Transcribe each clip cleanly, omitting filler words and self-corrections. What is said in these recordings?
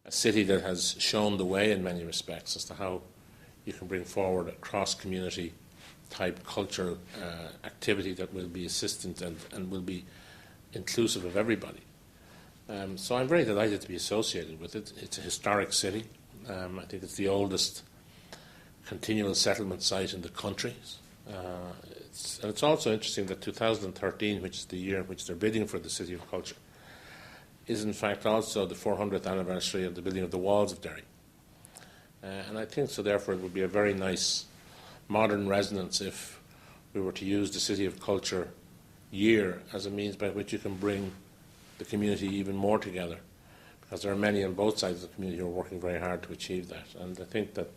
a city that has shown the way in many respects as to how you can bring forward a cross-community type cultural activity that will be assistant and will be inclusive of everybody. So I'm very delighted to be associated with it. It's a historic city. I think it's the oldest continual settlement site in the country. And it's also interesting that 2013, which is the year in which they're bidding for the City of Culture, is in fact also the 400th anniversary of the building of the walls of Derry. And I think so therefore it would be a very nice modern resonance if we were to use the City of Culture year as a means by which you can bring the community even more together, because there are many on both sides of the community who are working very hard to achieve that. And I think that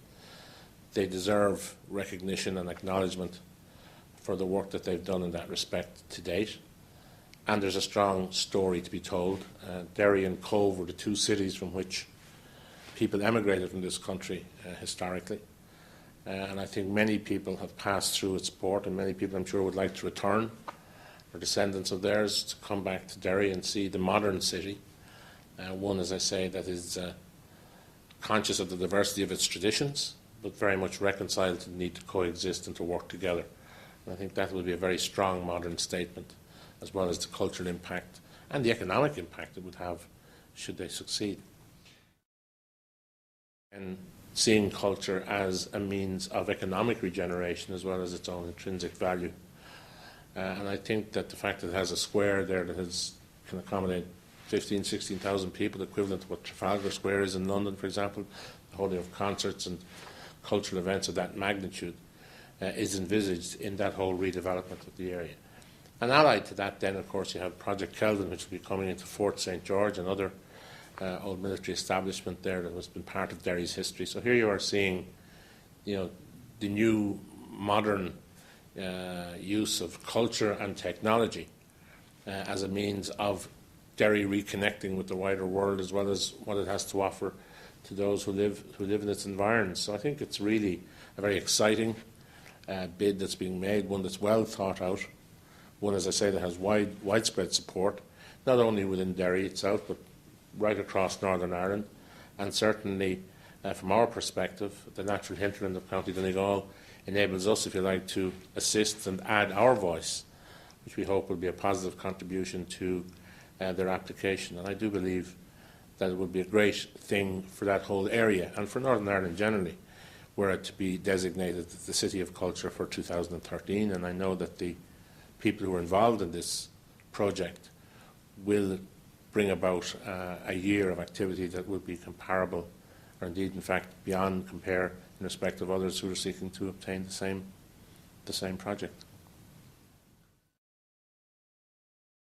they deserve recognition and acknowledgement for the work that they've done in that respect to date. And there's a strong story to be told. Derry and Cove were the two cities from which people emigrated from this country historically. And I think many people have passed through its port, and many people I'm sure would like to return, or descendants of theirs, to come back to Derry and see the modern city. One, as I say, that is conscious of the diversity of its traditions, but very much reconciled to the need to coexist and to work together. And I think that will be a very strong modern statement, as well as the cultural impact and the economic impact it would have should they succeed. And seeing culture as a means of economic regeneration as well as its own intrinsic value. And I think that the fact that it has a square there that can accommodate 15,000, 16,000 people, equivalent to what Trafalgar Square is in London, for example, the holding of concerts and cultural events of that magnitude, is envisaged in that whole redevelopment of the area. And allied to that then, of course, you have Project Kelvin, which will be coming into Fort St. George, another old military establishment there that has been part of Derry's history. So here you are seeing, the new modern use of culture and technology as a means of Derry reconnecting with the wider world, as well as what it has to offer to those who live in its environs. So I think it's really a very exciting bid that's being made, one that's well thought out, one, as I say, that has widespread support, not only within Derry itself, but right across Northern Ireland. And certainly, from our perspective, the natural hinterland of County Donegal enables us, if you like, to assist and add our voice, which we hope will be a positive contribution to their application. And I do believe that it would be a great thing for that whole area, and for Northern Ireland generally, were it to be designated the City of Culture for 2013. And I know that the people who are involved in this project will bring about a year of activity that will be comparable, or indeed, in fact, beyond compare in respect of others who are seeking to obtain the same project.